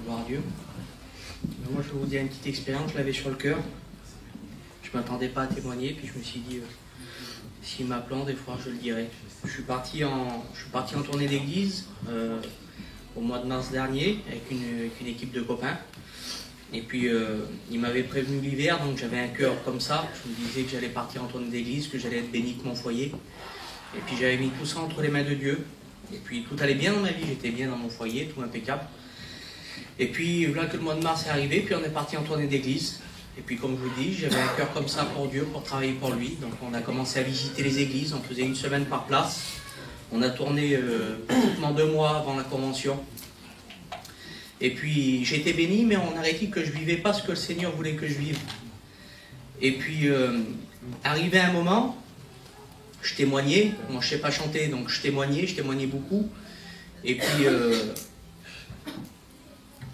Gloire à Dieu. Moi, je vais vous dire une petite expérience, je l'avais sur le cœur. Je ne m'attendais pas à témoigner, puis je me suis dit, s'il m'appelant, des fois, je le dirai. Je suis parti en tournée d'église au mois de mars dernier avec une équipe de copains. Et puis, il m'avait prévenu l'hiver, donc j'avais un cœur comme ça. Je me disais que j'allais partir en tournée d'église, que j'allais être béni de mon foyer. Et puis, j'avais mis tout ça entre les mains de Dieu. Et puis, tout allait bien dans ma vie, j'étais bien dans mon foyer, tout impeccable. Et puis, voilà que le mois de mars est arrivé, puis on est parti en tournée d'église. Et puis, comme je vous dis, j'avais un cœur comme ça pour Dieu, pour travailler pour lui. Donc, on a commencé à visiter les églises, on faisait une semaine par place. On a tourné pratiquement 2 mois avant la convention. Et puis, j'étais béni, mais on aurait dit que je ne vivais pas ce que le Seigneur voulait que je vive. Et puis, arrivé un moment, je témoignais. Moi, je ne sais pas chanter, donc je témoignais beaucoup. Et puis,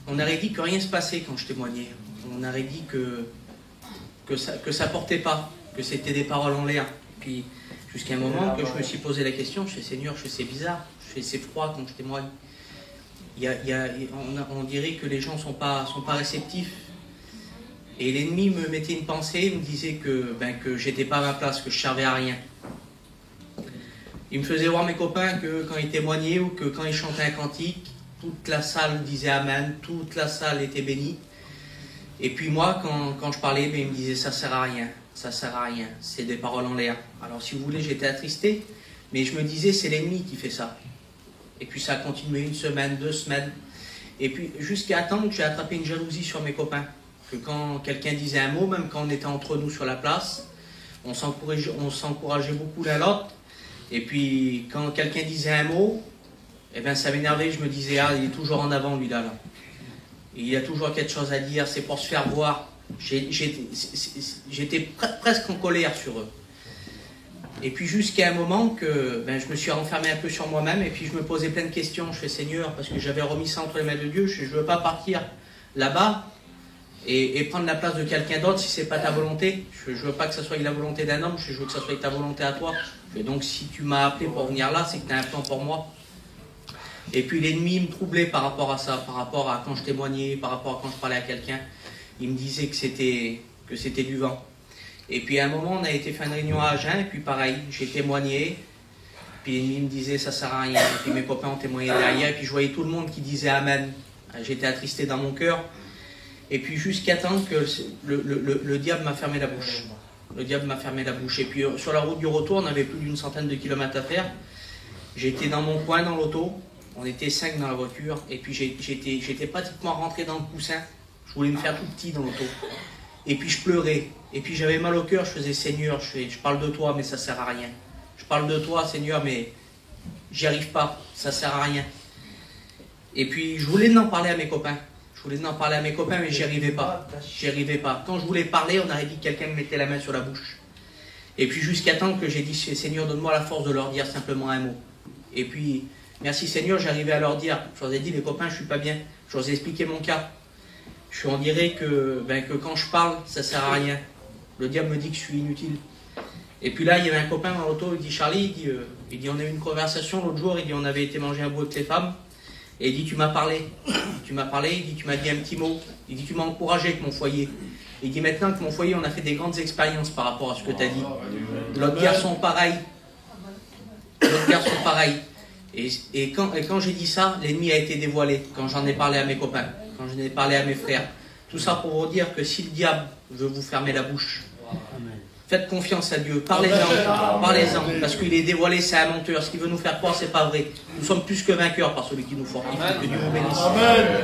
on aurait dit que rien ne se passait quand je témoignais. On aurait dit que ça portait pas, que c'était des paroles en l'air. Puis, jusqu'à un moment que je me suis posé la question, je fais Seigneur, je fais c'est bizarre, je fais c'est froid quand je témoigne. On dirait que les gens sont pas réceptifs. Et l'ennemi me mettait une pensée, il me disait que j'étais pas à ma place, que je servais à rien. Il me faisait voir mes copains que quand ils témoignaient ou que quand ils chantaient un cantique, toute la salle disait Amen, toute la salle était bénie. Et puis moi, quand je parlais, il me disait ça sert à rien, c'est des paroles en l'air. Alors si vous voulez, j'étais attristé, mais je me disais c'est l'ennemi qui fait ça. Et puis ça a continué 1 semaine, 2 semaines. Et puis jusqu'à temps que j'ai attrapé une jalousie sur mes copains. Que quand quelqu'un disait un mot, même quand on était entre nous sur la place, on s'encourageait beaucoup l'un l'autre. Et puis quand quelqu'un disait un mot, eh ben, ça m'énervait, je me disais, ah, il est toujours en avant lui là. Il a toujours quelque chose à dire, c'est pour se faire voir. J'étais presque en colère sur eux. Et puis jusqu'à un moment que je me suis renfermé un peu sur moi-même et puis je me posais plein de questions. Je fais Seigneur, parce que j'avais remis ça entre les mains de Dieu, je ne veux pas partir là-bas et prendre la place de quelqu'un d'autre si ce n'est pas ta volonté. Je ne veux pas que ce soit la volonté d'un homme, je veux que ce soit ta volonté à toi. Et donc si tu m'as appelé pour venir là, c'est que tu as un plan pour moi. Et puis l'ennemi me troublait par rapport à ça, par rapport à quand je témoignais, par rapport à quand je parlais à quelqu'un. Il me disait que c'était du vent. Et puis à un moment, on a été faire une réunion à Agen, et puis pareil, j'ai témoigné. Puis l'ennemi me disait ça sert à rien. Et puis mes copains ont témoigné derrière, et puis je voyais tout le monde qui disait Amen. J'étais attristé dans mon cœur. Et puis jusqu'à temps que le diable m'a fermé la bouche. Le diable m'a fermé la bouche. Et puis sur la route du retour, on avait plus d'une centaine de kilomètres à faire. J'étais dans mon coin, dans l'auto. On était 5 dans la voiture. Et puis j'étais pratiquement rentré dans le coussin. Je voulais me faire tout petit dans l'auto. Et puis je pleurais. Et puis j'avais mal au cœur. Je faisais Seigneur, je parle de toi, mais ça sert à rien. Je parle de toi, Seigneur, mais j'y arrive pas. Ça sert à rien. Et puis je voulais en parler à mes copains. Mais j'y arrivais pas. Quand je voulais parler, on aurait dit que quelqu'un me mettait la main sur la bouche. Et puis jusqu'à temps que j'ai dit Seigneur, donne-moi la force de leur dire simplement un mot. Et puis, merci Seigneur, j'arrivais à leur dire. Je leur ai dit, les copains, je suis pas bien. Je leur ai expliqué mon cas. On dirait que quand je parle, ça sert à rien. Le diable me dit que je suis inutile. Et puis là, il y avait un copain dans l'auto, il dit Charlie, il dit on a eu une conversation l'autre jour, il dit on avait été manger un bout avec les femmes. Et il dit tu m'as parlé, il dit tu m'as dit un petit mot, il dit tu m'as encouragé avec mon foyer. Il dit maintenant que mon foyer, on a fait des grandes expériences par rapport à ce que tu as dit. L'autre garçon pareil. Et quand j'ai dit ça, l'ennemi a été dévoilé, quand j'en ai parlé à mes copains, quand j'en ai parlé à mes frères. Tout ça pour vous dire que si le diable veut vous fermer la bouche, faites confiance à Dieu, parlez-en, parce qu'il est dévoilé, c'est un menteur. Ce qu'il veut nous faire croire, c'est pas vrai. Nous sommes plus que vainqueurs par celui qui nous fortifie. Que Dieu vous bénisse. Amen.